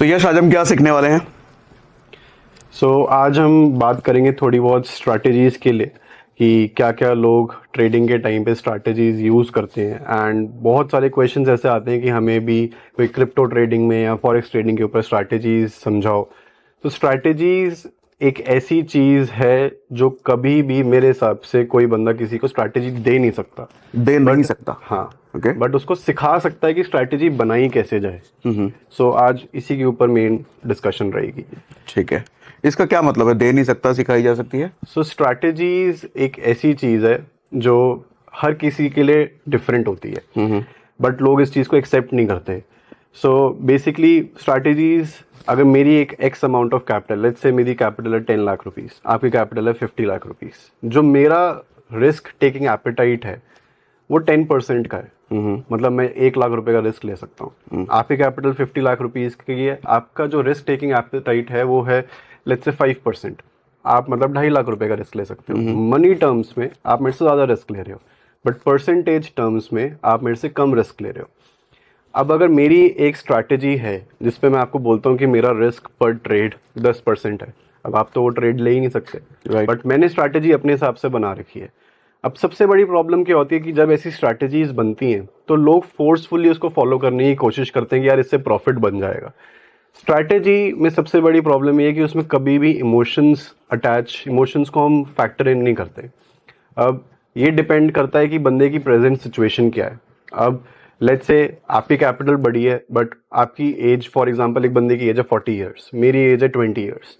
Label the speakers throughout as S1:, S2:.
S1: तो यश, आज हम क्या सीखने वाले हैं?
S2: आज हम बात करेंगे थोड़ी बहुत स्ट्रैटेजीज़ के लिए कि क्या क्या लोग ट्रेडिंग के टाइम पे स्ट्रैटेजीज़ यूज़ करते हैं। एंड बहुत सारे क्वेश्चंस ऐसे आते हैं कि हमें भी कोई क्रिप्टो ट्रेडिंग में या फॉरेक्स ट्रेडिंग के ऊपर स्ट्रैटेजीज़ समझाओ। तो स्ट्रैटेजीज़ एक ऐसी चीज़ है जो कभी भी मेरे हिसाब से कोई बंदा किसी को स्ट्रैटेजी दे नहीं सकता।
S1: दे नहीं सकता।
S2: हाँ,
S1: ओके।
S2: बट उसको सिखा सकता है कि स्ट्रैटेजी बनाई कैसे जाए। आज इसी के ऊपर मेन डिस्कशन रहेगी।
S1: ठीक है, इसका क्या मतलब है? दे नहीं सकता, सिखाई जा सकती है?
S2: स्ट्रैटेजीज एक ऐसी चीज़ है जो हर किसी के लिए डिफरेंट होती है, बट लोग इस चीज़ को एक्सेप्ट नहीं करते। बेसिकली स्ट्रैटेजीज, अगर मेरी एक x amount of capital, let's say मेरी कैपिटल है 10 लाख रुपीज़, आपकी कैपिटल है 50 लाख रुपीज़, जो मेरा रिस्क टेकिंग एपेटाइट है वो 10% का है। मतलब मैं 1 लाख रुपए का रिस्क ले सकता हूँ। आपकी कैपिटल 50 लाख रुपीज़ की है, आपका जो रिस्क टेकिंग एपेटाइट है वो है लेट्स से 5%। आप मतलब 2.5 लाख रुपए का रिस्क ले सकते हो। मनी टर्म्स में आप मेरे से ज़्यादा रिस्क ले रहे हो, बट परसेंटेज टर्म्स में आप मेरे से कम रिस्क ले रहे हो। अब अगर मेरी एक स्ट्रैटेजी है जिसपे मैं आपको बोलता हूँ कि मेरा रिस्क पर ट्रेड 10% है, अब आप तो वो ट्रेड ले ही नहीं सकते, बट मैंने स्ट्रैटेजी अपने हिसाब से बना रखी है। अब सबसे बड़ी प्रॉब्लम क्या होती है कि जब ऐसी स्ट्रैटेजीज बनती हैं तो लोग फोर्सफुली उसको फॉलो करने की कोशिश करते हैं कि यार इससे प्रॉफिट बन जाएगा। स्ट्रैटेजी में सबसे बड़ी प्रॉब्लम ये है कि उसमें कभी भी इमोशंस को हम फैक्टर इन नहीं करते। अब ये डिपेंड करता है कि बंदे की प्रेजेंट सिचुएशन क्या है। अब लेट्स से आपकी कैपिटल बड़ी है बट आपकी एज, फॉर एग्जांपल एक बंदे की एज है 40 ईयर्स, मेरी एज है 20 ईयर्स।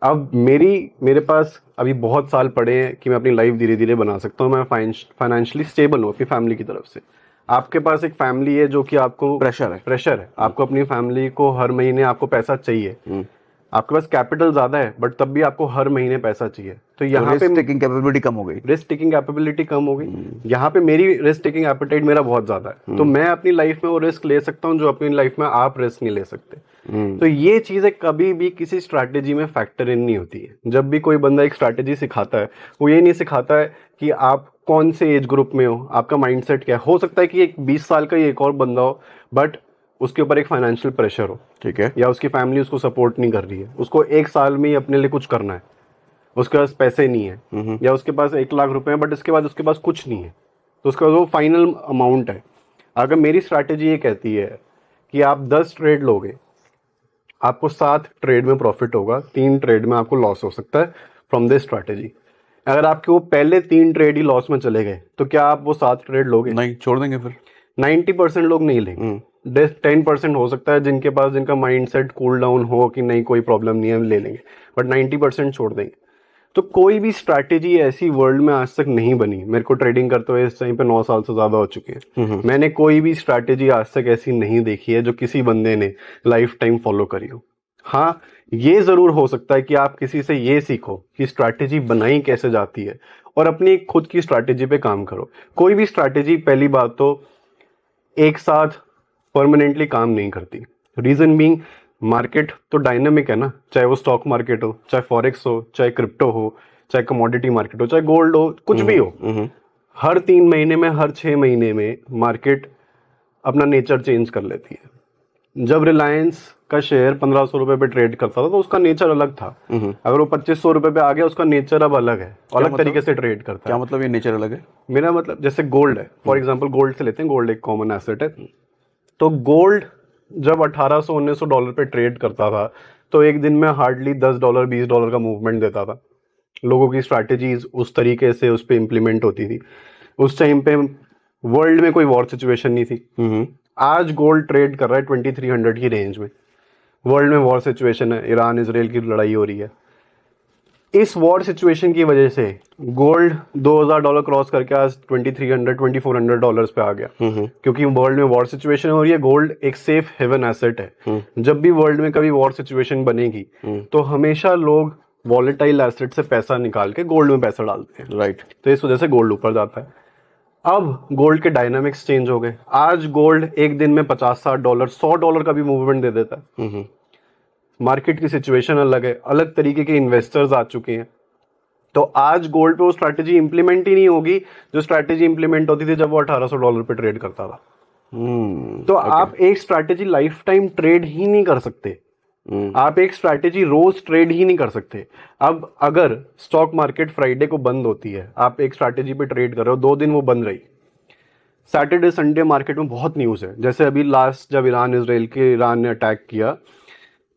S2: अब मेरे पास अभी बहुत साल पड़े हैं कि मैं अपनी लाइफ धीरे धीरे बना सकता हूँ, मैं फाइनेंशियली स्टेबल हूँ अपनी फैमिली की तरफ से। आपके पास एक फैमिली है जो कि आपको प्रेशर है, आपको अपनी फैमिली को हर महीने आपको पैसा चाहिए। आपके पास कैपिटल ज्यादा है बट तब भी आपको हर महीने पैसा चाहिए। तो यहाँ पे
S1: रिस्क टेकिंग कैपेबिलिटी कम हो गई।
S2: यहाँ पे मेरी रिस्क टेकिंग एपेटाइट मेरा बहुत ज्यादा है, तो मैं अपनी लाइफ में वो रिस्क ले सकता हूँ जो अपनी लाइफ में आप रिस्क नहीं ले सकते। तो ये चीजें कभी भी किसी स्ट्रैटेजी में फैक्टर इन नहीं होती है। जब भी कोई बंदा एक स्ट्रैटेजी सिखाता है वो ये नहीं सिखाता है कि आप कौन से एज ग्रुप में हो, आपका माइंडसेट क्या है। हो सकता है कि एक 20 साल का ही एक और बंदा हो बट उसके ऊपर एक फाइनेंशियल प्रेशर हो,
S1: ठीक है,
S2: या उसकी फैमिली उसको सपोर्ट नहीं कर रही है, उसको 1 साल में ही अपने लिए कुछ करना है, उसके पास पैसे नहीं है, या उसके पास 1 लाख रुपए है बट इसके बाद उसके पास कुछ नहीं है, तो उसका वो फाइनल अमाउंट है। अगर मेरी स्ट्रैटेजी ये कहती है कि आप 10 ट्रेड लोगे, आपको 7 ट्रेड में प्रॉफिट होगा, 3 ट्रेड में आपको लॉस हो सकता है फ्रॉम दिस स्ट्रैटेजी। अगर आपके वो पहले 3 ट्रेड ही लॉस में चले गए तो क्या आप वो 7 ट्रेड लोगे?
S1: नहीं, छोड़ देंगे। फिर
S2: 90% लोग नहीं लेंगे। 10% हो सकता है जिनका माइंड सेट कूल डाउन हो कि नहीं कोई प्रॉब्लम नहीं है, हम ले लेंगे, बट 90% छोड़ देंगे। तो कोई भी स्ट्रैटेजी ऐसी वर्ल्ड में आज तक नहीं बनी। मेरे को ट्रेडिंग करते हुए इस टाइम पे 9 साल से ज्यादा हो चुके हैं। मैंने कोई भी स्ट्रैटेजी आज तक ऐसी नहीं देखी है जो किसी बंदे ने लाइफ टाइम फॉलो करी हो। हाँ, ये जरूर हो सकता है कि आप किसी से ये सीखो कि स्ट्रैटेजी बनाई कैसे जाती है और अपनी खुद की स्ट्रैटेजी पे काम करो। कोई भी स्ट्रैटेजी, पहली बात तो, एक साथ परमानेंटली काम नहीं करती। रीजन बीइंग, मार्केट तो डायनामिक है ना, चाहे वो स्टॉक मार्केट हो, चाहे फॉरेक्स हो, चाहे क्रिप्टो हो, चाहे कमोडिटी मार्केट हो, चाहे गोल्ड हो, कुछ भी हो। हर 3 महीने में, हर 6 महीने में मार्केट अपना नेचर चेंज कर लेती है। जब रिलायंस का शेयर 1500 रुपए पे ट्रेड करता था तो उसका नेचर अलग था। अगर वो 2500 रुपए पे आ गया, उसका नेचर अब अलग है, अलग तरीके से ट्रेड करता है।
S1: क्या मतलब ये नेचर अलग है?
S2: मेरा मतलब जैसे गोल्ड है, फॉर एग्जांपल गोल्ड से लेते हैं, गोल्ड एक कॉमन एसेट है। तो गोल्ड जब 1800-1900 डॉलर पे ट्रेड करता था तो एक दिन में हार्डली $10 $20 का मूवमेंट देता था। लोगों की स्ट्रैटेजीज उस तरीके से उस पर इम्प्लीमेंट होती थी। उस टाइम पे वर्ल्ड में कोई वॉर सिचुएशन नहीं थी। आज गोल्ड ट्रेड कर रहा है 2300 की रेंज में। वर्ल्ड में वॉर सिचुएशन है, ईरान इसराइल की लड़ाई हो रही है। इस वॉर सिचुएशन की वजह से गोल्ड $2000 क्रॉस करके आज 2300-2400 पे आ गया, क्योंकि वर्ल्ड में वॉर सिचुएशन हो रही है। गोल्ड एक सेफ हेवन एसेट है। जब भी वर्ल्ड में कभी वॉर सिचुएशन बनेगी तो हमेशा लोग वॉलेटाइल एसेट से पैसा निकाल के गोल्ड में पैसा डालते हैं, राइट। तो इस वजह से गोल्ड ऊपर जाता है। अब गोल्ड के डायनामिक्स चेंज हो गए। आज गोल्ड एक दिन में $50-60 $100 का भी मूवमेंट दे देता है। मार्केट की सिचुएशन अलग है, अलग तरीके के इन्वेस्टर्स आ चुके हैं। तो आज गोल्ड पे वो स्ट्रैटेजी इंप्लीमेंट ही नहीं होगी जो स्ट्रैटेजी इंप्लीमेंट होती थी जब वो $1800 पे ट्रेड करता था। तो आप एक स्ट्रैटेजी लाइफ टाइम ट्रेड ही नहीं कर सकते। आप एक स्ट्रैटेजी रोज ट्रेड ही नहीं कर सकते। अब अगर स्टॉक मार्केट फ्राइडे को बंद होती है, आप एक स्ट्रैटेजी पे ट्रेड कर रहे हो, 2 दिन वो बंद रही, सैटरडे संडे मार्केट में बहुत न्यूज़ है। जैसे अभी लास्ट जब ईरान ने अटैक किया,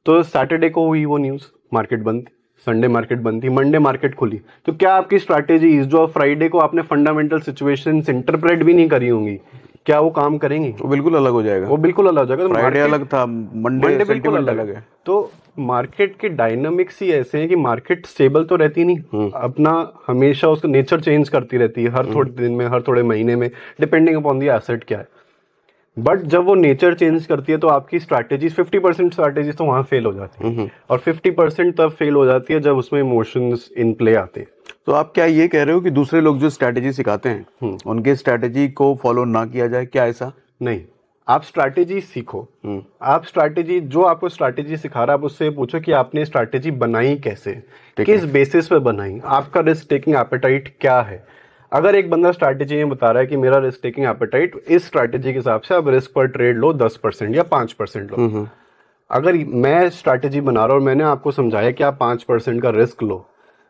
S2: तो सैटरडे को हुई वो न्यूज़, मार्केट बंद, संडे मार्केट बंद थी, मंडे मार्केट खुली। तो क्या आपकी स्ट्रैटेजीज जो फ्राइडे को आपने फंडामेंटल सिचुएशंस इंटरप्रेट भी नहीं करी होंगी, क्या वो काम करेंगी?
S1: वो बिल्कुल अलग हो जाएगा।
S2: वो बिल्कुल अलग हो जाएगा। तो
S1: फ्राइडे अलग था, मंडे
S2: बिल्कुल अलग है। तो मार्केट के डायनामिक्स ही ऐसे हैं कि मार्केट स्टेबल तो रहती नहीं, अपना हमेशा उसका नेचर चेंज करती रहती है, हर थोड़े दिन में, हर थोड़े महीने में, डिपेंडिंग अपॉन दी एसेट क्या है। बट जब वो नेचर चेंज करती है तो आपकी स्ट्रैटेजीज 50% स्ट्रैटेजीज तो वहां फेल हो जाती है, और 50% तब फेल हो जाती है जब उसमें इमोशंस इन प्ले आते हैं।
S1: तो आप क्या ये कह रहे हो कि दूसरे लोग जो स्ट्रैटेजी सिखाते हैं उनके स्ट्रैटेजी को फॉलो ना किया जाए, क्या ऐसा?
S2: नहीं, आप स्ट्रैटेजी सीखो। आप स्ट्रैटेजी, जो आपको स्ट्रैटेजी सिखा रहा है, आप उससे पूछो कि आपने स्ट्रैटेजी बनाई कैसे, किस बेसिस पे बनाई, आपका रिस्क टेकिंग एपेटाइट क्या है। अगर एक बंदा स्ट्रैटेजी में बता रहा है कि मेरा रिस्क टेकिंग एपेटाइट इस स्ट्रैटेजी के हिसाब से, आप रिस्क पर ट्रेड लो 10% या 5% लो। अगर मैं स्ट्रैटेजी बना रहा हूँ और मैंने आपको समझाया कि आप 5% का रिस्क लो,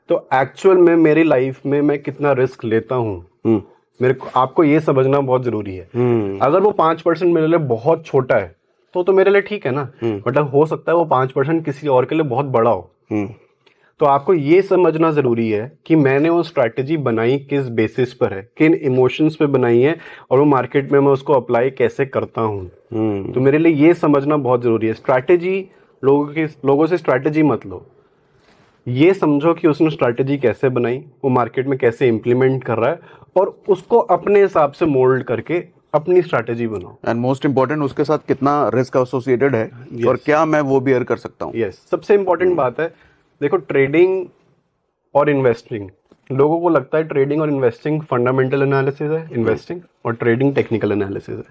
S2: तो एक्चुअल में मेरी लाइफ में मैं कितना रिस्क लेता हूँ, मेरे को आपको ये समझना बहुत जरूरी है। अगर वो 5% मेरे लिए बहुत छोटा है तो मेरे लिए ठीक है ना, मतलब हो सकता है वो 5% किसी और के लिए बहुत बड़ा हो। तो आपको ये समझना जरूरी है कि मैंने वो स्ट्रैटेजी बनाई किस बेसिस पर है, किन इमोशंस पे बनाई है, और वो मार्केट में मैं उसको अप्लाई कैसे करता हूँ। तो मेरे लिए ये समझना बहुत जरूरी है। स्ट्रैटेजी, लोगों से स्ट्रैटेजी मत लो, ये समझो कि उसने स्ट्रैटेजी कैसे बनाई, वो मार्केट में कैसे इंप्लीमेंट कर रहा है, और उसको अपने हिसाब से मोल्ड करके अपनी स्ट्रैटेजी बनाओ।
S1: एंड मोस्ट इंपॉर्टेंट, उसके साथ कितना रिस्क एसोसिएटेड है और क्या मैं वो बियर कर सकता हूँ।
S2: यस, सबसे इंपॉर्टेंट बात है। देखो, ट्रेडिंग और इन्वेस्टिंग, लोगों को लगता है ट्रेडिंग और इन्वेस्टिंग फंडामेंटल एनालिसिस है, इन्वेस्टिंग, और ट्रेडिंग टेक्निकल एनालिसिस है।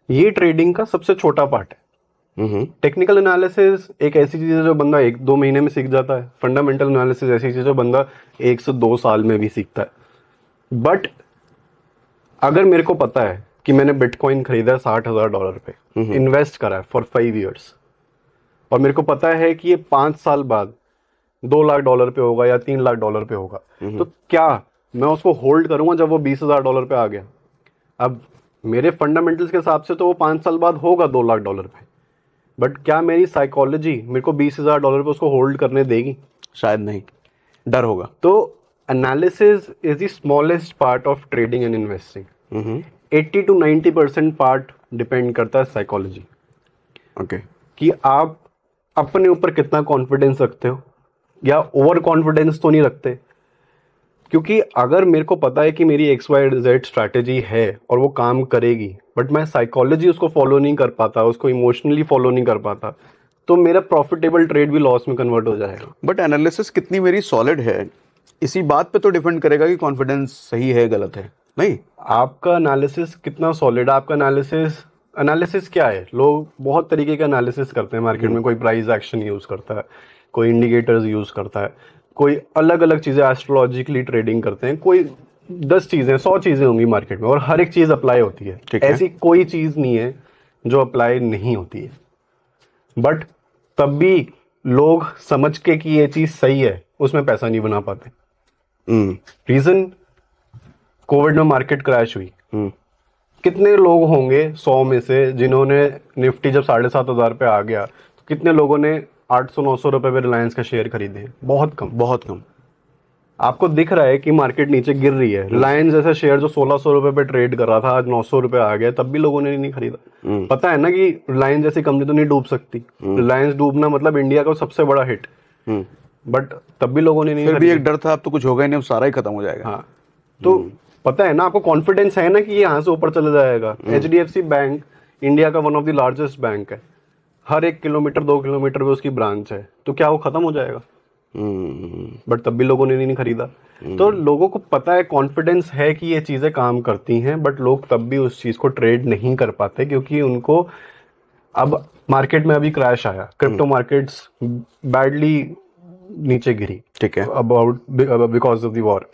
S2: ये ट्रेडिंग का सबसे छोटा पार्ट है। टेक्निकल एनालिसिस एक ऐसी चीज है जो बंदा 1-2 महीने में सीख जाता है। फंडामेंटल एनालिसिस ऐसी चीज है जो बंदा 1 से 2 साल में भी सीखता है। बट अगर मेरे को पता है कि मैंने बिटकॉइन खरीदा है $60,000 पे, इन्वेस्ट करा है फॉर 5 ईयर्स, और मेरे को पता है कि ये 5 साल बाद $2 लाख पे होगा या $3 लाख पे होगा, तो क्या मैं उसको होल्ड करूंगा जब वो $20,000 पे आ गया? अब मेरे फंडामेंटल्स के हिसाब से तो वो 5 साल बाद होगा $2 लाख पे, बट क्या मेरी साइकोलॉजी मेरे को $20,000 पे उसको होल्ड करने देगी?
S1: शायद नहीं, डर होगा।
S2: तो analysis is the smallest part of trading and investing. 80 to 90% part depend करता है साइकोलॉजी।
S1: ओके,
S2: कि आप अपने ऊपर कितना कॉन्फिडेंस रखते हो, या ओवर कॉन्फिडेंस तो नहीं रखते। क्योंकि अगर मेरे को पता है कि मेरी XYZ स्ट्रैटेजी है और वो काम करेगी, बट मैं साइकोलॉजी उसको फॉलो नहीं कर पाता, उसको इमोशनली फॉलो नहीं कर पाता, तो मेरा प्रॉफिटेबल ट्रेड भी लॉस में कन्वर्ट हो जाएगा।
S1: बट एनालिसिस कितनी मेरी सॉलिड है, इसी बात पे तो डिपेंड करेगा कि कॉन्फिडेंस सही है गलत है। नहीं,
S2: आपका एनालिसिस कितना सॉलिड है, आपका एनालिसिस क्या है? लोग बहुत तरीके का एनालिसिस करते हैं मार्केट में। कोई प्राइस एक्शन यूज करता है, कोई इंडिकेटर्स यूज करता है, कोई अलग अलग चीजें एस्ट्रोलॉजिकली ट्रेडिंग करते हैं, कोई 10 चीजें 100 चीजें होंगी मार्केट में, और हर एक चीज अप्लाई होती है। ऐसी कोई चीज नहीं है जो अप्लाई नहीं होती है। बट तब भी लोग समझ के कि ये चीज सही है, उसमें पैसा नहीं बना पाते। रीजन, कोविड में मार्केट क्रैश हुई, कितने लोग होंगे 100 में से जिन्होंने, निफ्टी जब 7,500 पे आ गया, तो कितने लोगों ने 800-900 रुपए पे रिलायंस का शेयर खरीदे? बहुत कम, बहुत कम। आपको दिख रहा है कि मार्केट नीचे गिर रही है, रिलायंस जैसा शेयर जो 1,600 रुपए पे ट्रेड कर रहा था, आज 900 रुपए आ गया, तब भी लोगों ने नहीं खरीदा। पता है ना कि रिलायंस जैसी कंपनी तो नहीं डूब सकती। रिलायंस डूबना मतलब इंडिया का सबसे बड़ा हिट, बट तब भी लोगों ने नहीं।
S1: फिर भी एक डर था, अब तो कुछ होगा ही नहीं, अब सारा ही खत्म हो जाएगा।
S2: हाँ, तो पता है ना, आपको कॉन्फिडेंस है ना कि ये यहाँ से ऊपर चला जाएगा। HDFC बैंक इंडिया का one of the largest bank है, हर 1 किलोमीटर 2 किलोमीटर पे उसकी ब्रांच है, तो क्या वो खत्म हो जाएगा? बट तब भी लोगों ने नहीं खरीदा। तो लोगों को पता है, कॉन्फिडेंस है कि ये चीजें काम करती हैं, बट लोग तब भी उस चीज को ट्रेड नहीं कर पाते, क्योंकि उनको, अब मार्केट में अभी क्रैश आया, क्रिप्टो मार्केट्स बैडली नीचे गिरी,
S1: ठीक है,
S2: about because of the war.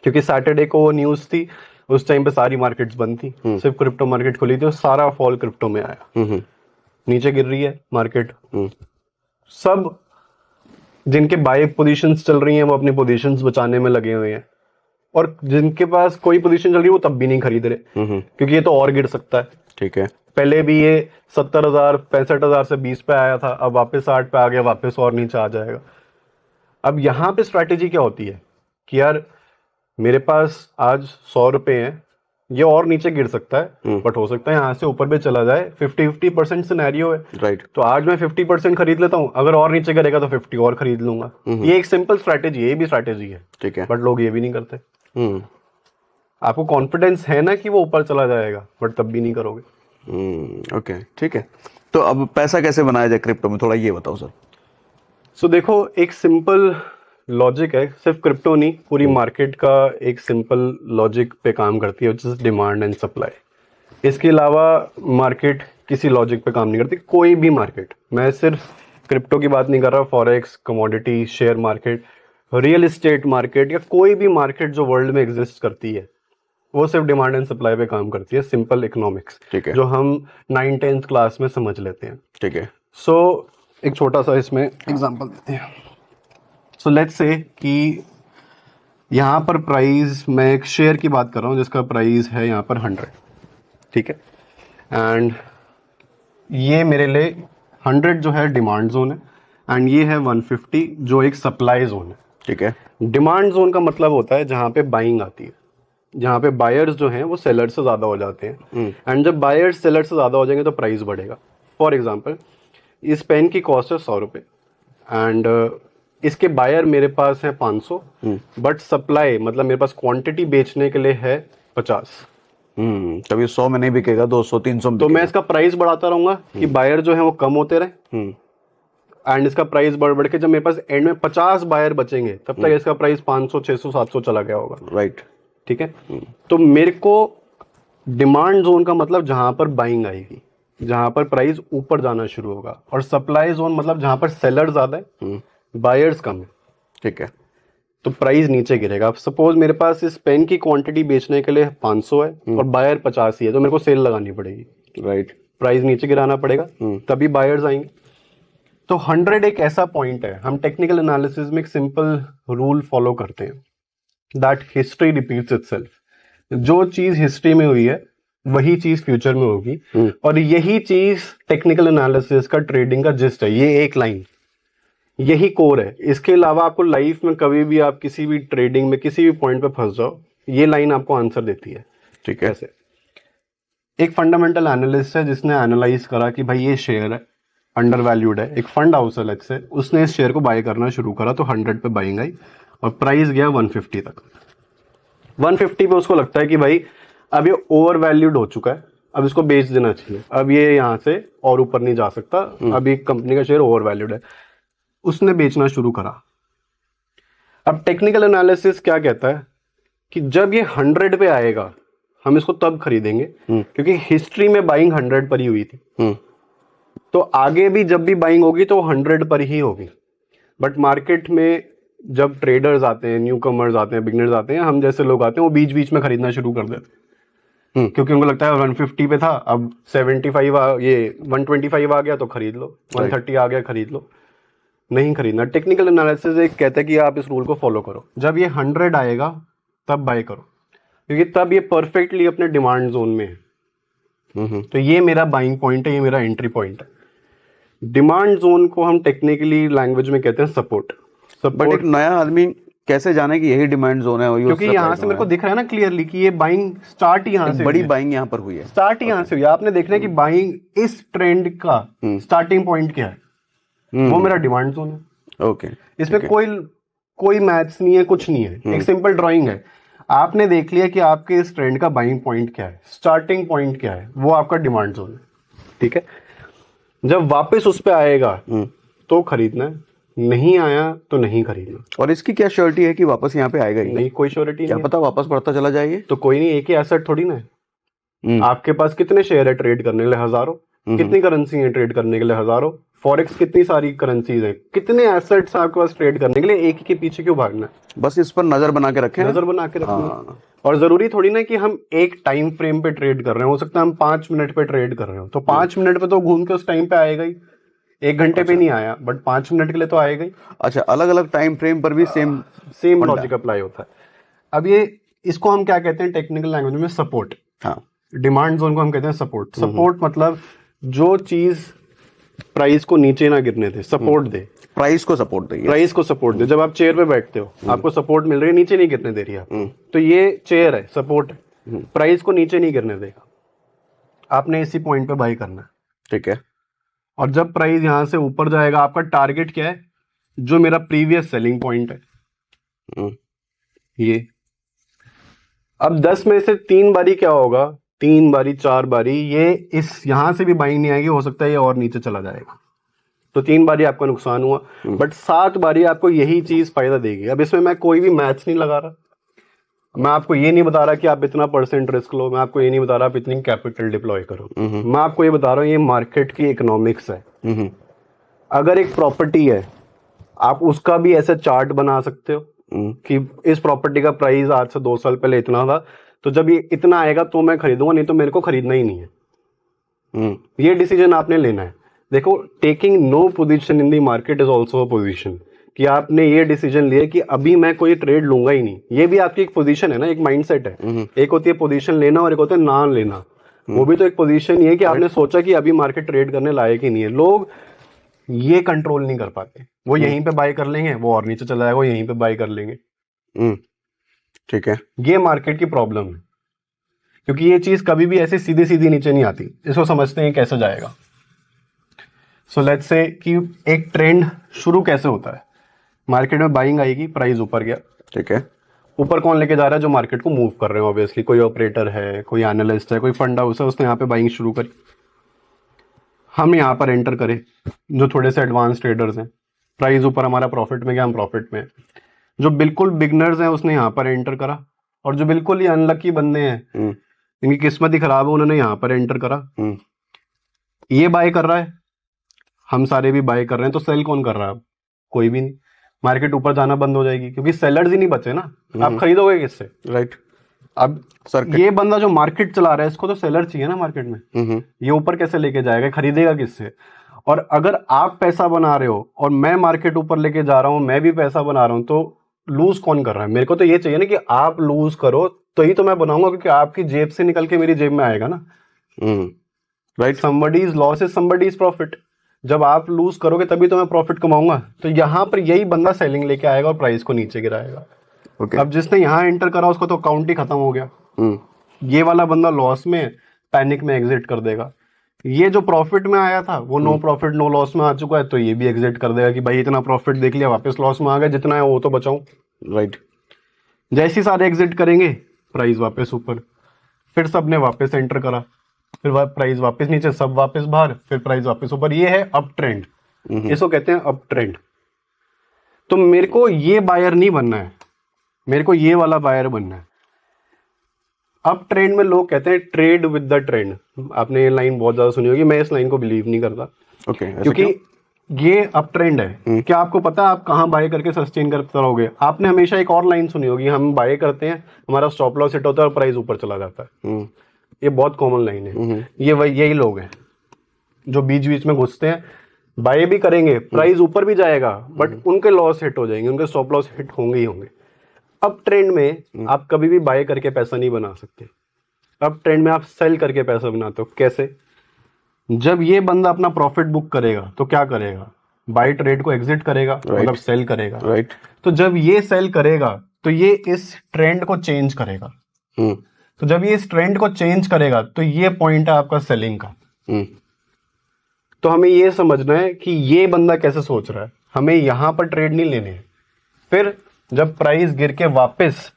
S2: क्योंकि सैटरडे को वो न्यूज थी, उस टाइम पे सारी मार्केट्स बंद थी, सिर्फ क्रिप्टो मार्केट खुली थी और सारा फॉल क्रिप्टो में आया। नीचे गिर रही है मार्केट, सब जिनके बाय पोजीशंस चल रही हैं वो अपनी पोजीशंस बचाने में लगे हुए हैं, और जिनके पास कोई पोजीशन चल रही है वो तब भी नहीं खरीद रहे, क्योंकि ये तो और गिर सकता है।
S1: ठीक है,
S2: पहले भी ये 70,000 65,000 से 20 पे आया था, अब वापस 60 पे आ गया, वापस और नीचे आ जाएगा। अब यहाँ पे स्ट्रैटेजी क्या होती है कि यार मेरे पास आज 100 रुपए हैं, ये और नीचे गिर सकता है, बट हो सकता है यहाँ से ऊपर भी चला जाए। 50-50% सिनेरियो है,
S1: राइट।
S2: तो आज मैं 50% खरीद लेता हूँ, अगर और नीचे गिरेगा तो 50 और खरीद लूंगा। ये एक सिंपल स्ट्रैटेजी है, ये भी स्ट्रैटेजी है,
S1: ठीक है,
S2: बट लोग ये भी नहीं करते। आपको कॉन्फिडेंस है ना कि वो ऊपर चला जाएगा, बट तब भी नहीं करोगे।
S1: ओके, ठीक है। तो अब पैसा कैसे बनाया जाए क्रिप्टो में, थोड़ा ये बताओ सर।
S2: सो देखो, एक सिंपल लॉजिक है, सिर्फ क्रिप्टो नहीं, पूरी मार्केट का एक सिंपल लॉजिक पे काम करती है, जिस डिमांड एंड सप्लाई। इसके अलावा मार्केट किसी लॉजिक पे काम नहीं करती, कोई भी मार्केट। मैं सिर्फ क्रिप्टो की बात नहीं कर रहा, forex, commodity, share market, real estate market, या कोई भी मार्केट जो वर्ल्ड में एग्जिस्ट करती है, वो सिर्फ डिमांड एंड सप्लाई पे काम करती है। सिंपल इकोनॉमिक्स,
S1: ठीक है,
S2: जो हम 9th-10th क्लास में समझ लेते हैं।
S1: ठीक है।
S2: सो एक छोटा सा इसमें एग्जांपल देते हैं। सो लेट्स से कि यहाँ पर प्राइस, मैं एक शेयर की बात कर रहा हूँ जिसका प्राइस है यहाँ पर 100, ठीक है, एंड ये मेरे लिए 100 जो है डिमांड जोन है, एंड ये है 150 जो एक सप्लाई जोन है,
S1: ठीक है।
S2: डिमांड जोन का मतलब होता है जहाँ पे बाइंग आती है, जहाँ पे बायर्स जो हैं वो सेलर से ज़्यादा हो जाते हैं, एंड जब बायर्स सेलर से ज़्यादा हो जाएंगे तो प्राइस बढ़ेगा। फॉर एग्जांपल, इस पेन की कॉस्ट है 100 रुपये, एंड इसके बायर मेरे पास है 500, बट सप्लाई मतलब मेरे पास क्वांटिटी बेचने के लिए है 50।
S1: तभी 100 में नहीं बिकेगा, 200-300 में
S2: तो मैं
S1: बिकेगा।
S2: इसका प्राइस बढ़ाता रहूंगा कि बायर जो है वो कम होते रहे, एंड इसका प्राइस बढ़ बढ़ के जब मेरे पास एंड में 50 बायर बचेंगे तब तक इसका प्राइस 500, 600, 700 चला गया होगा,
S1: राइट।
S2: ठीक है। तो मेरे को डिमांड जोन का मतलब जहां पर बाइंग आएगी, जहां पर प्राइस ऊपर जाना शुरू होगा, और सप्लाई जोन मतलब जहां पर सेलर ज्यादा है, बायर्स कम है,
S1: ठीक है,
S2: तो प्राइस नीचे गिरेगा। अब सपोज मेरे पास इस पेन की क्वांटिटी बेचने के लिए 500 है और बायर 50 ही है, तो मेरे को सेल लगानी पड़ेगी,
S1: राइट।
S2: प्राइस नीचे गिराना पड़ेगा, तभी बायर्स आएंगे। तो 100 एक ऐसा पॉइंट है, हम टेक्निकल एनालिसिस में एक सिंपल रूल फॉलो करते हैं, दैट हिस्ट्री रिपीट्स इटसेल्फ। जो चीज हिस्ट्री में हुई है वही चीज फ्यूचर में होगी, और यही चीज टेक्निकल एनालिसिस का, ट्रेडिंग का जिस्ट है। ये एक लाइन, यही कोर है। इसके अलावा आपको लाइफ में कभी भी आप किसी भी ट्रेडिंग में किसी भी पॉइंट पे फंस जाओ, ये लाइन आपको आंसर देती है,
S1: ठीक है।
S2: कैसे? एक फंडामेंटल एनालिस्ट है जिसने एनालाइज करा कि भाई ये शेयर है, अंडर वैल्यूड है, एक फंड हाउस है लेट्स से, उसने इस शेयर को बाय करना शुरू करा, तो 100 पे बाइंग आई और प्राइस गया 150 तक। 150 पे उसको लगता है कि भाई अब ये ओवर वैल्यूड हो चुका है, अब इसको बेच देना चाहिए, अब ये यहाँ से और ऊपर नहीं जा सकता, अभी कंपनी का शेयर ओवर वैल्यूड है, उसने बेचना शुरू करा। अब टेक्निकल एनालिसिस क्या कहता है कि जब ये 100 पे आएगा हम इसको तब खरीदेंगे, क्योंकि हिस्ट्री में बाइंग 100 पर ही हुई थी, तो आगे भी जब भी बाइंग होगी तो 100 पर ही होगी। बट मार्केट में जब ट्रेडर्स आते हैं, न्यू कमर्स आते हैं, बिगनर्स आते हैं, हम जैसे लोग आते हैं, वो बीच बीच में खरीदना शुरू कर देते हैं, क्योंकि उनको लगता है 150 पे था, अब 75 ये 125 आ गया तो खरीद लो, 130 आ गया खरीद लो। नहीं खरीदना। टेक्निकल एनालिसिस एक कहता है कि आप इस रूल को फॉलो करो, जब ये 100 आएगा तब बाय करो, क्योंकि तब ये परफेक्टली अपने डिमांड जोन में है। तो ये मेरा बाइंग पॉइंट है, ये मेरा एंट्री पॉइंट है। डिमांड जोन को हम टेक्निकली लैंग्वेज में कहते हैं सपोर्ट।
S1: बट एक नया आदमी कैसे जाने कि यही डिमांड जोन है?
S2: क्योंकि यहाँ से मेरे को दिख रहा है ना क्लियरली कि ये बाइंग स्टार्ट यहाँ से,
S1: बड़ी बाइंग यहाँ पर हुई है,
S2: स्टार्ट यहाँ से हुई है। आपने देखना है कि बाइंग इस ट्रेंड का स्टार्टिंग पॉइंट क्या है, वो मेरा डिमांड जोन है।
S1: ओके,
S2: इसमें कोई मैथ्स नहीं है, कुछ नहीं है, एक सिंपल ड्राइंग है। आपने देख लिया कि आपके इस ट्रेंड का बाइंग पॉइंट क्या है, स्टार्टिंग पॉइंट क्या है, वो आपका डिमांड जोन है, ठीक है। जब वापस उस पे आएगा तो खरीदना है, नहीं आया तो नहीं खरीदना।
S1: और इसकी क्या श्योरिटी है कि वापस यहाँ पे आएगा ही?
S2: नहीं, कोई श्योरिटी
S1: क्या
S2: नहीं।
S1: पता वापस बढ़ता चला जाए।
S2: तो कोई नहीं, एक ही एसेट थोड़ी ना है। आपके पास कितने शेयर है ट्रेड करने के लिए? हजारों। कितनी करेंसी है ट्रेड करने के लिए? हजारों। फॉरेक्स कितनी सारी करेंसीज हैं, कितने एसेट्स आपके पास ट्रेड करने के लिए, एक ही के पीछे क्यों भागना है?
S1: बस इस पर नजर बना के रखें,
S2: नजर बना के रखना।
S1: हाँ।
S2: और जरूरी थोड़ी ना कि हम एक टाइम फ्रेम पे ट्रेड कर रहे हैं, हो सकता है हम 5 मिनट पे ट्रेड कर रहे हो, तो 5 मिनट पे तो घूम के उस टाइम पे आएगा ही, 1 घंटे पे नहीं आया बट 5 मिनट के लिए तो आएगा ही।
S1: अच्छा, अलग अलग टाइम फ्रेम पर भी
S2: सेम लॉजिक अप्लाई होता है। अब ये इसको हम क्या कहते हैं टेक्निकल लैंग्वेज में? सपोर्ट।
S1: हाँ,
S2: डिमांड जोन को हम कहते हैं सपोर्ट। सपोर्ट मतलब जो चीज प्राइस को नीचे ना गिरने दे, सपोर्ट दे,
S1: प्राइस को सपोर्ट देगी।
S2: प्राइस को सपोर्ट दे। जब आप चेयर पे बैठते हो, आपको सपोर्ट मिल रही है, नीचे नहीं गिरने दे रही है, तो ये चेयर है, सपोर्ट है, प्राइस को नीचे नहीं गिरने देगा। आपने इसी पॉइंट पे बाई करना है,
S1: ठीक है।
S2: और जब प्राइस यहां से ऊपर जाएगा, आपका टारगेट क्या है? जो मेरा प्रीवियस सेलिंग पॉइंट है, ये। अब 10 में से 3 बारी क्या होगा? 3 बारी 4 बारी ये इस यहां से भी बाइंग नहीं आएगी, हो सकता है ये और नीचे चला जाएगा, तो 3 बारी आपका नुकसान हुआ। बट 7 बारी आपको यही चीज फायदा देगी। अब इसमें मैं कोई भी मैच नहीं लगा रहा, मैं आपको ये नहीं बता रहा कि आप इतना % रिस्क लो, मैं आपको ये नहीं बता रहा आप इतनी कैपिटल डिप्लॉय करो, मैं आपको ये बता रहा हूँ ये मार्केट की इकोनॉमिक्स है। अगर एक प्रॉपर्टी है, आप उसका भी ऐसे चार्ट बना सकते हो कि इस प्रॉपर्टी का प्राइस आज से 2 साल पहले इतना था, तो जब ये इतना आएगा तो मैं खरीदूंगा, नहीं तो मेरे को खरीदना ही नहीं है। ये डिसीजन आपने लेना है। देखो, taking no position in the market is also a position, कि आपने ये डिसीजन लिया कि अभी मैं कोई ट्रेड लूंगा ही नहीं। ये भी आपकी एक पोजीशन है ना, एक माइंडसेट है। एक होती है पोजीशन लेना और एक होता है ना लेना। वो भी तो एक पोजीशन ही है कि आपने सोचा कि अभी मार्केट ट्रेड करने लायक ही नहीं है। लोग ये कंट्रोल नहीं कर पाते, वो यहीं पे बाय कर लेंगे, वो और नीचे चला जाएगा, वो यहीं पे बाय कर लेंगे।
S1: ठीक है,
S2: ये मार्केट की प्रॉब्लम है, क्योंकि ये चीज कभी भी ऐसे सीधी सीधी नीचे नहीं आती। इसको समझते हैं कैसे जाएगा। सो लेट्स से कि एक ट्रेंड शुरू कैसे होता है? मार्केट में बाइंग आएगी, प्राइस ऊपर गया,
S1: ठीक है।
S2: ऊपर कौन लेके जा रहा है? जो मार्केट को मूव कर रहे हैं, ऑब्वियसली कोई ऑपरेटर है, कोई एनालिस्ट है, कोई फंड हाउस है, उसने यहाँ पे बाइंग शुरू करी। हम यहाँ पर एंटर करें, जो थोड़े से एडवांस ट्रेडर्स हैं, प्राइस ऊपर, हमारा प्रॉफिट में गया, हम प्रॉफिट में। जो बिल्कुल बिगनर्स हैं उसने यहाँ पर एंटर करा, और जो बिल्कुल ही अनलकी बंदे हैं, इनकी किस्मत ही खराब है, उन्होंने यहाँ पर एंटर करा। ये बाय कर रहा है, हम सारे भी बाय कर रहे हैं, तो सेल कौन कर रहा है? अब कोई भी नहीं। मार्केट ऊपर जाना बंद हो जाएगी, क्योंकि सेलर्स ही नहीं बचे ना। आप खरीदोगे किससे?
S1: राइट।
S2: अब ये बंदा जो मार्केट चला रहा है, इसको तो सेलर चाहिए ना मार्केट में। ये ऊपर कैसे लेके जाएगा? खरीदेगा किससे? और अगर आप पैसा बना रहे हो और मैं मार्केट ऊपर लेके जा रहा हूं, मैं भी पैसा बना रहा हूं, तो लूज कौन कर रहा है? मेरे को तो ये चाहिए ना कि आप लूज करो, तो ही तो मैं बनाऊंगा, क्योंकि आपकी जेब से निकल के मेरी जेब में आएगा ना। Right. Somebody's loss is somebody's profit. जब आप लूज करोगे तभी तो मैं प्रॉफिट कमाऊंगा। तो यहाँ पर यही बंदा सेलिंग लेके आएगा और प्राइस को नीचे गिराएगा। अब जिसने यहाँ एंटर करा उसका तो अकाउंट ही खत्म हो गया। ये वाला बंदा लॉस में, पैनिक में एग्जिट कर देगा। ये जो प्रॉफिट में आया था वो नो प्रॉफिट नो लॉस में आ चुका है, तो ये भी एग्जिट कर देगा कि भाई इतना प्रॉफिट देख लिया, वापस लॉस में आ गया, जितना है वो तो बचाऊं।
S1: राइट।
S2: जैसे ही सारे एग्जिट करेंगे, प्राइस वापस ऊपर, फिर सबने वापस एंटर करा, फिर प्राइस वापस नीचे, सब वापस बाहर, फिर प्राइस वापस ऊपर। ये है अप ट्रेंड, इसको कहते हैं अप ट्रेंड। तो मेरे को ये बायर नहीं बनना है, मेरे को ये वाला बायर बनना है। अप ट्रेंड में लोग कहते हैं ट्रेड विद द ट्रेंड। आपने ये लाइन बहुत ज्यादा सुनी होगी, मैं इस लाइन को बिलीव नहीं करता। क्योंकि ये अप ट्रेंड है। क्या आपको पता है आप कहाँ बाय करके सस्टेन करते रहोगे? आपने हमेशा एक और लाइन सुनी होगी, हम बाय करते हैं, हमारा स्टॉप लॉस हिट होता है और प्राइस ऊपर चला जाता है। ये बहुत कॉमन लाइन है। ये यही लोग हैं जो बीच बीच में घुसते हैं, बाय भी करेंगे, प्राइस ऊपर भी जाएगा, बट उनके लॉस हिट हो जाएंगे, उनके स्टॉप लॉस हिट होंगे ही होंगे। अप ट्रेंड में आप कभी भी बाय करके पैसा नहीं बना सकते। अप ट्रेंड में आप सेल करके पैसा बनाते हो। कैसे? जब ये बंदा अपना प्रॉफिट बुक करेगा तो क्या करेगा? बाय ट्रेड को एग्जिट करेगा, मतलब सेल करेगा।
S1: राइट।
S2: तो जब ये सेल करेगा तो ये इस ट्रेंड को चेंज करेगा। तो जब ये इस ट्रेंड को चेंज करेगा तो ये पॉइंट है आपका सेलिंग का। तो हमें ये समझना है कि ये बंदा कैसे सोच रहा है, हमें यहां पर ट्रेड नहीं लेने हैं। फिर जब प्राइस गिर के वापस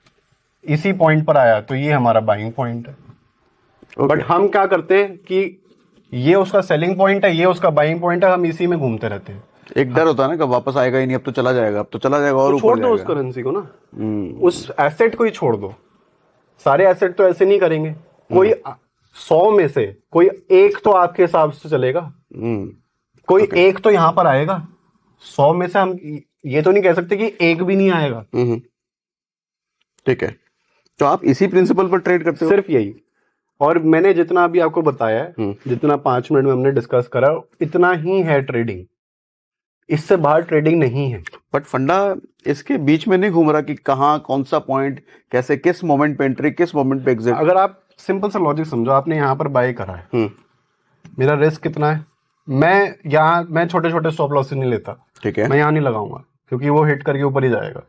S2: इसी पॉइंट पर आया तो ये हमारा बाइंग पॉइंट है। बट हम क्या करते हैं कि ये उसका सेलिंग पॉइंट है, ये उसका बाइंग पॉइंट है, हम इसी में घूमते रहते हैं।
S1: एक डर होता है ना कि वापस आएगा ही नहीं, अब तो चला जाएगा, अब तो चला जाएगा और
S2: छोड़ दो उस करेंसी को ना, उस एसेट को ही छोड़ दो। सारे एसेट तो ऐसे नहीं करेंगे, कोई 100 में से कोई एक तो आपके हिसाब से चलेगा। कोई एक तो यहाँ पर आएगा, 100 में से हम ये तो नहीं कह सकते कि एक भी नहीं आएगा।
S1: ठीक है, तो आप इसी प्रिंसिपल पर ट्रेड करते हो?
S2: सिर्फ यही। और मैंने जितना अभी आपको बताया है, जितना 5 मिनट में हमने डिस्कस करा, इतना ही है ट्रेडिंग, इससे बाहर ट्रेडिंग नहीं है।
S1: बट फंडा इसके बीच में नहीं घूम रहा कि कहाँ कौन सा पॉइंट, कैसे, किस मोमेंट पे एंट्री, किस मोमेंट पे एग्जिट?
S2: अगर आप सिंपल सा लॉजिक समझो, आपने यहाँ पर बाय करा है, मेरा रिस्क कितना है, मैं छोटे छोटे स्टॉप लॉस नहीं लेता।
S1: ठीक है,
S2: मैं यहाँ नहीं लगाऊंगा क्योंकि वो हिट करके ऊपर ही जाएगा।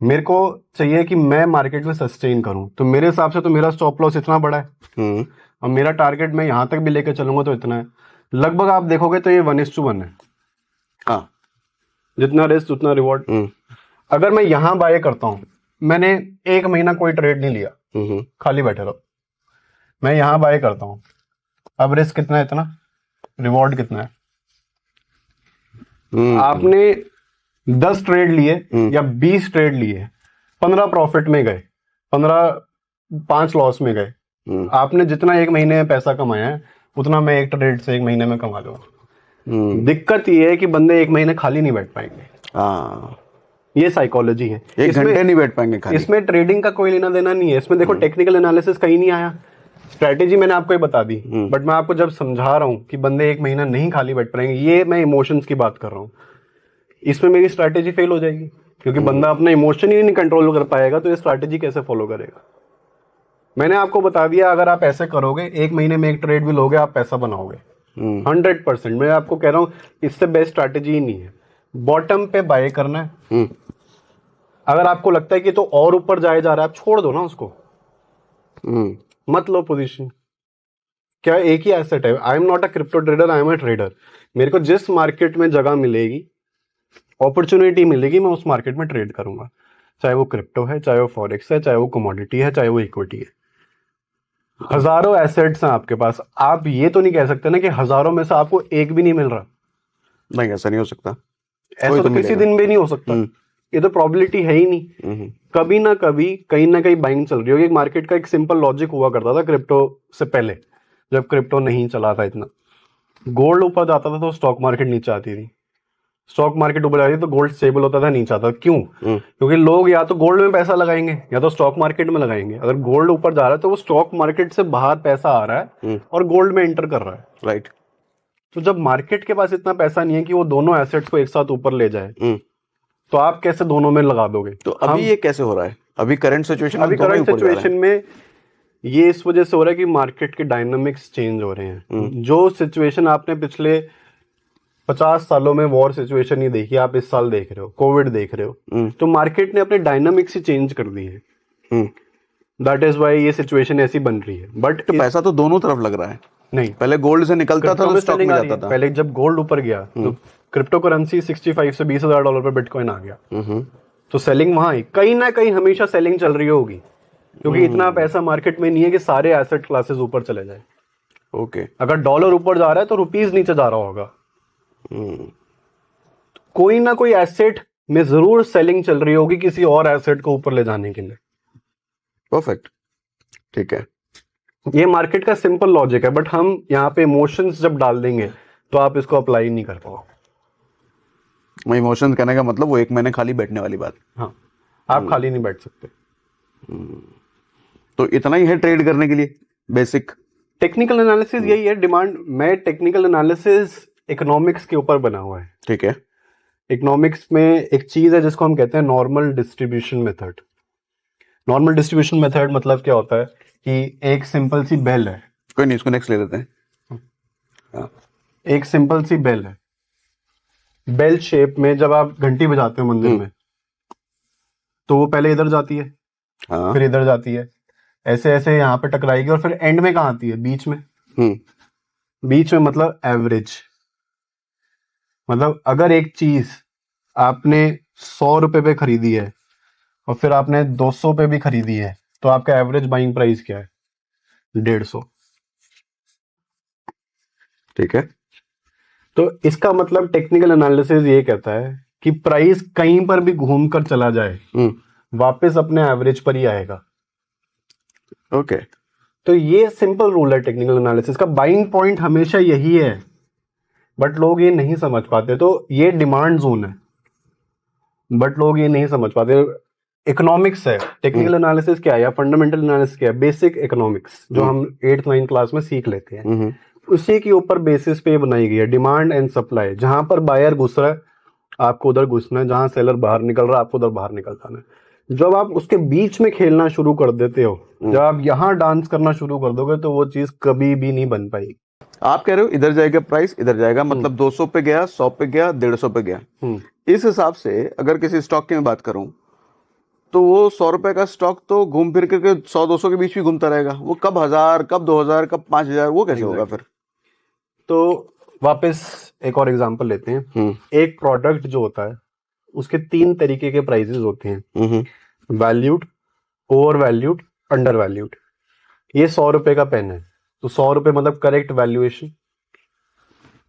S2: मेरे को चाहिए कि मैं मार्केट में सस्टेन करूं, तो मेरे हिसाब से तो मेरा स्टॉप लॉस इतना बड़ा है और मेरा टारगेट मैं यहां तक भी लेकर चलूंगा तो इतना है। लगभग आप देखोगे तो ये 1:1 है।
S1: हाँ,
S2: जितना रिस्क उतना रिवॉर्ड। अगर मैं यहां बाय करता हूं, मैंने 1 महीना कोई ट्रेड नहीं लिया, खाली बैठे रहो, मैं यहां बाय करता हूं, अब रिस्क कितना है इतना, रिवॉर्ड कितना है? आपने 10 ट्रेड लिए या 20 ट्रेड लिए, 15 प्रॉफिट में गए, 5 लॉस में गए। आपने जितना 1 महीने में पैसा कमाया है उतना मैं एक ट्रेड से 1 महीने में कमा लूंगा। दिक्कत ये है कि बंदे 1 महीने खाली नहीं बैठ पाएंगे। ये साइकोलॉजी है,
S1: 1 घंटे नहीं बैठ पाएंगे खाली।
S2: इसमें ट्रेडिंग का कोई लेना देना नहीं है। इसमें देखो टेक्निकल एनालिसिस कहीं नहीं आया, स्ट्रैटेजी मैंने आपको ही बता दी, बट मैं आपको जब समझा रहा हूं कि बंदे 1 महीना नहीं खाली बैठ पाएंगे, ये मैं इमोशंस की बात कर रहा हूं। इसमें मेरी स्ट्रैटेजी फेल हो जाएगी क्योंकि बंदा अपना इमोशन ही नहीं कंट्रोल कर पाएगा, तो ये स्ट्रैटेजी कैसे फॉलो करेगा? मैंने आपको बता दिया, अगर आप ऐसे करोगे 1 महीने में एक ट्रेड भी लोगे, आप पैसा बनाओगे 100%। मैं आपको कह रहा हूं, इससे बेस्ट स्ट्रैटेजी ही नहीं है। बॉटम पे बाय करना है। अगर आपको लगता है कि तो और ऊपर जाए जा रहा है, आप छोड़ दो ना उसको, मत लो पोजीशन। क्या एक ही एसेट है? I am not a crypto trader, I am a trader. मेरे को जिस मार्केट में जगह मिलेगी, अपॉर्चुनिटी मिलेगी, मैं उस मार्केट में ट्रेड करूंगा, चाहे वो क्रिप्टो है, चाहे वो फॉरेक्स है, चाहे वो कमोडिटी है, चाहे वो इक्विटी है। हजारों एसेट्स हैं आपके पास, आप ये तो नहीं कह सकते ना कि हजारों में से आपको एक भी नहीं मिल रहा।
S1: नहीं, ऐसा नहीं हो सकता,
S2: ऐसा तो किसी दिन भी नहीं हो सकता। ये तो प्रोबेबिलिटी है ही नहीं। कभी ना कभी कहीं ना कहीं बाइंग चल रही होगी। मार्केट का एक सिंपल लॉजिक हुआ करता था क्रिप्टो से पहले, जब क्रिप्टो नहीं चला था इतना। गोल्ड ऊपर जाता था तो स्टॉक मार्केट नीचे आती थी, स्टॉक मार्केट ऊपर जाती थी तो गोल्ड स्टेबल होता था, नीचे आता था। क्यों? क्योंकि लोग या तो गोल्ड में पैसा लगाएंगे या तो स्टॉक मार्केट में लगाएंगे। अगर गोल्ड ऊपर जा रहा है तो वो स्टॉक मार्केट से बाहर पैसा आ रहा है और गोल्ड में एंटर कर रहा है।
S1: राइट।
S2: तो जब मार्केट के पास इतना पैसा नहीं है कि वो दोनों एसेट्स को एक साथ ऊपर ले जाए, तो आप कैसे दोनों में लगा दोगे?
S1: तो अभी ये कैसे हो रहा है? अभी करंट सिचुएशन
S2: में ये इस वजह से हो रहा है कि मार्केट के डायनामिक्स चेंज हो रहे हैं। जो सिचुएशन आपने पिछले 50 सालों में वॉर सिचुएशन ही देखी, आप इस साल देख रहे हो, कोविड देख रहे हो, तो मार्केट ने अपने डायनामिक्स ही चेंज कर दी है। दैट इज वाई ये सिचुएशन ऐसी बन रही है। बट
S1: तो पैसा तो दोनों तरफ लग रहा है।
S2: नहीं,
S1: पहले गोल्ड से निकलता था तो स्टॉक में जाता था।
S2: पहले जब गोल्ड ऊपर गया तो क्रिप्टो करेंसी 65 से $20,000 पर बिटकॉइन आ गया, तो सेलिंग वहां ही कहीं ना कहीं हमेशा सेलिंग चल रही होगी, क्योंकि इतना पैसा मार्केट में नहीं है कि सारे एसेट क्लासेस ऊपर चले जाए।
S1: ओके।
S2: अगर डॉलर ऊपर जा रहा है तो रुपीस नीचे जा रहा होगा। कोई ना कोई एसेट में जरूर सेलिंग चल रही होगी किसी और एसेट को ऊपर ले जाने के लिए।
S1: परफेक्ट, ठीक है।
S2: ये मार्केट का सिंपल लॉजिक है, बट हम यहाँ पे इमोशंस जब डाल देंगे तो आप इसको अप्लाई नहीं कर पाओ।
S1: इमोशंस कहने का मतलब वो 1 महीने खाली बैठने वाली बात।
S2: हाँ, आप खाली नहीं बैठ सकते।
S1: तो इतना ही है ट्रेड करने के लिए बेसिक?
S2: टेक्निकल एनालिसिस यही है डिमांड। मैं टेक्निकल एनालिसिस इकोनॉमिक्स के ऊपर बना हुआ है।
S1: ठीक है।
S2: इकोनॉमिक्स में एक चीज है जिसको हम कहते हैं normal distribution method. Normal distribution method मतलब क्या होता है कि एक सिंपल सी बेल है।
S1: कोई नहीं, इसको नेक्स्ट ले लेते हैं।
S2: एक सिंपल सी बेल है, बेल शेप में जब आप घंटी बजाते हो मंदिर में, तो वो पहले इधर जाती है, फिर इधर जाती है, ऐसे ऐसे यहाँ पे टकराएगी और फिर एंड में कहाँ आती है? बीच में। बीच में मतलब एवरेज। मतलब अगर एक चीज आपने 100 रुपए पे खरीदी है और फिर आपने 200 पे भी खरीदी है, तो आपका एवरेज बाइंग प्राइस क्या है? 150।
S1: ठीक है।
S2: तो इसका मतलब टेक्निकल एनालिसिस ये कहता है कि प्राइस कहीं पर भी घूम कर चला जाए, वापस अपने एवरेज पर ही आएगा।
S1: ओके।
S2: तो ये सिंपल रूल है टेक्निकल एनालिसिस का। बाइंग पॉइंट हमेशा यही है, बट लोग ये नहीं समझ पाते। तो ये डिमांड जोन है, बट लोग ये नहीं समझ पाते। इकोनॉमिक्स है, टेक्निकल एनालिसिस क्या है या फंडामेंटल एनालिसिस क्या है, बेसिक इकोनॉमिक्स जो हम 8th-9th क्लास में सीख लेते हैं, उसी के ऊपर बेसिस पे बनाई गई है। डिमांड एंड सप्लाई, जहां पर बायर घुस रहा है आपको उधर घुसना है, जहां सेलर बाहर निकल रहा है आपको उधर बाहर निकल जाना है। जब आप उसके बीच में खेलना शुरू कर देते हो, जब आप यहाँ डांस करना शुरू कर दोगे, तो वो चीज कभी भी नहीं बन पाएगी।
S1: आप कह रहे हो इधर जाएगा प्राइस, इधर जाएगा, मतलब 200 पे गया, 100 पे गया, 150 पे गया। इस हिसाब से अगर किसी स्टॉक की मैं बात करूं, तो वो 100 रुपए का स्टॉक तो घूम फिर के 100-200 के बीच भी घूमता रहेगा। वो कब 1000, कब 2000, कब 5000, वो कैसे होगा फिर?
S2: तो वापस एक और एग्जांपल लेते हैं। एक प्रोडक्ट जो होता है उसके 3 तरीके के प्राइसेस होते हैं, valued, over valued, under valued. ये 100 रुपए का पेन है, तो 100 रुपए मतलब करेक्ट वैल्यूएशन।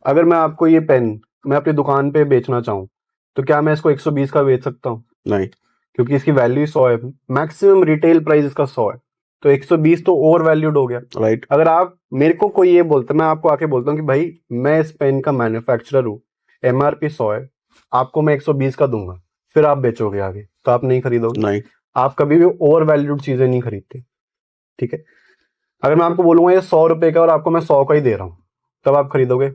S2: अगर मैं आपको ये पेन मैं अपनी दुकान पे बेचना चाहूँ, तो क्या मैं इसको 120 का बेच सकता हूँ?
S1: नहीं,
S2: क्योंकि इसकी वैल्यू 100 है, मैक्सिमम रिटेल प्राइस इसका 100 है, तो 120 तो ओवर वैल्यूड हो गया।
S1: राइट।
S2: अगर आप मेरे को कोई ये बोलता, मैं आपको आके बोलता हूँ कि भाई मैं इस पेन का मैन्युफैक्चरर हूँ, MRP 100 है, आपको मैं 120 का दूंगा, फिर आप बेचोगे आगे, तो आप नहीं खरीदोगे। नहीं, आप कभी भी ओवर वैल्यूड चीजें नहीं खरीदते, ठीक है। अगर मैं आपको बोलूंगा ये 100 रुपए का और आपको मैं 100 का ही दे रहा हूँ, तब आप खरीदोगे।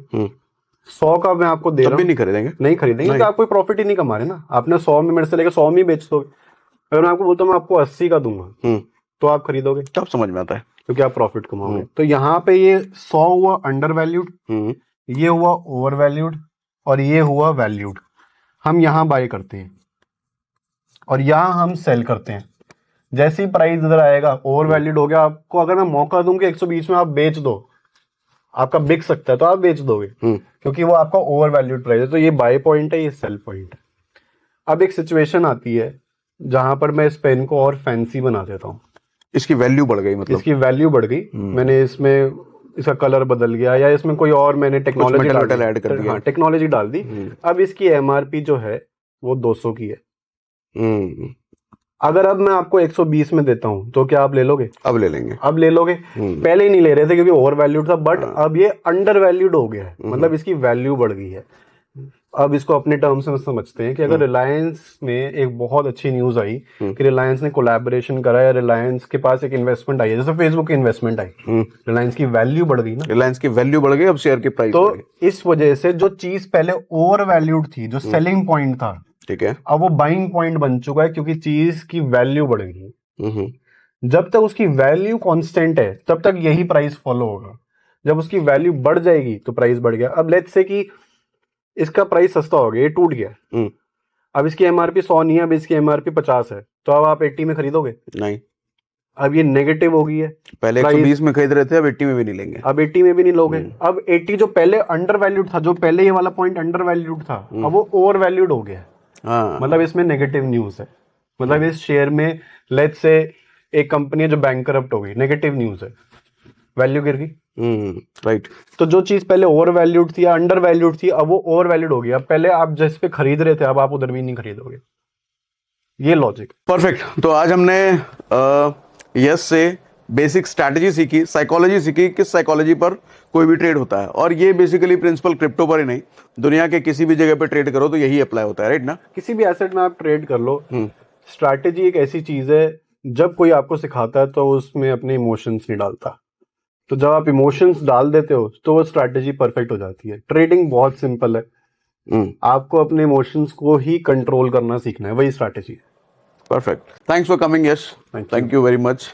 S2: 100 का मैं आपको दे रहा हूँ,
S1: तब भी नहीं खरीदेंगे।
S2: नहीं खरीदेंगे, तो आप कोई प्रॉफिट ही नहीं कमा रहे ना। आपने 100 में मेरे से लेकर 100 में ही बेच दोगे। अगर मैं आपको बोलता हूँ मैं आपको 80 का दूंगा, तो आप खरीदोगे, तब समझ में आता है, क्योंकि आप प्रॉफिट कमाओगे। तो यहाँ पे ये 100 हुआ अंडर वैल्यूड, ये हुआ ओवर वैल्यूड, और ये हुआ वैल्यूड। हम यहाँ बाय करते हैं और यहाँ हम सेल करते हैं। जैसे ही प्राइस इधर आएगा, ओवर वैल्यूड हो गया, आपको अगर मैं मौका दूं कि 120 में आप बेच दो, आपका बिक सकता है, तो आप बेच दोगे, क्योंकि वो आपका ओवर वैल्यूड प्राइस है। तो ये बाय पॉइंट है, ये सेल पॉइंट है। अब एक सिचुएशन आती है जहां पर मैं इस पेन को और फैंसी बना देता हूँ,
S1: इसकी वैल्यू बढ़ गई, मतलब
S2: इसकी वैल्यू बढ़ गई, मैंने इसमें इसका कलर बदल गया, या इसमें कोई और मैंने टेक्नोलॉजी ऐड कर दिया, टेक्नोलॉजी डाल दी। अब इसकी MRP जो है वो 200 की है। अगर अब मैं आपको 120 में देता हूं, तो क्या आप ले लोगे? अब ले लेंगे, अब ले लोगे। पहले ही नहीं ले रहे थे क्योंकि ओवर वैल्यूड था, बट अब ये अंडर वैल्यूड हो गया है, मतलब इसकी वैल्यू बढ़ गई है। अब इसको अपने टर्म्स में समझते हैं कि अगर रिलायंस में एक बहुत अच्छी न्यूज आई कि रिलायंस ने कोलैबोरेशन करा है, रिलायंस के पास एक इन्वेस्टमेंट आई है, जैसे फेसबुक की इन्वेस्टमेंट आई, रिलायंस की वैल्यू बढ़ गई ना, रिलायंस की वैल्यू बढ़ गई, अब शेयर की प्राइस। तो इस वजह से जो चीज पहले ओवर वैल्यूड थी, जो सेलिंग पॉइंट था, ठीक है, अब वो बाइंग पॉइंट बन चुका है, क्योंकि चीज की वैल्यू बढ़ गई। जब तक उसकी वैल्यू कांस्टेंट है, तब तक यही प्राइस फॉलो होगा। जब उसकी वैल्यू बढ़ जाएगी तो प्राइस बढ़ गया। अब लेट्स से कि इसका प्राइस सस्ता हो गया, ये टूट गया, अब इसकी MRP 100 नहीं है, अब इसकी MRP 50 है, तो अब आप 80 में खरीदोगे? नहीं, अब ये नेगेटिव हो गई है। पहले 120 में खरीद रहे थे, अब 80 में भी नहीं लेंगे, अब 80 में भी नहीं लोगे। अब 80 जो पहले अंडर वैल्यूड था, जो पहले ये वाला पॉइंट अंडर वैल्यूड था, अब वो ओवर वैल्यूड हो गया। मतलब इसमें नेगेटिव न्यूज है, मतलब इस शेयर में लेट्स से एक कंपनी है जो बैंकरप्ट हो गई, नेगेटिव न्यूज है, वैल्यू गिर गई। राइट। तो जो चीज पहले ओवर वैल्यूड थी या अंडर वैल्यूड थी, अब वो ओवर वैल्यूड हो गई। अब पहले आप जिस पे खरीद रहे थे, अब आप उधर भी नहीं खरीदोगे। ये लॉजिक। परफेक्ट। तो आज हमने यस से बेसिक स्ट्रैटेजी सीखी, साइकोलॉजी सीखी, किस साइकोलॉजी पर कोई भी ट्रेड होता है, और ये बेसिकली प्रिंसिपल क्रिप्टो पर ही नहीं, दुनिया के किसी भी जगह पे ट्रेड करो तो यही अप्लाई होता है, राइट ना? किसी भी एसेट में आप ट्रेड कर लो, स्ट्रैटेजी एक ऐसी चीज है, जब कोई आपको सिखाता है तो उसमें अपने इमोशंस नहीं डालता, तो जब आप इमोशंस डाल देते हो तो वो स्ट्रैटेजी परफेक्ट हो जाती है। ट्रेडिंग बहुत सिंपल है, आपको अपने इमोशंस को ही कंट्रोल करना सीखना है, वही स्ट्रैटेजी है। Perfect. Thanks for coming Yash, thank you very much.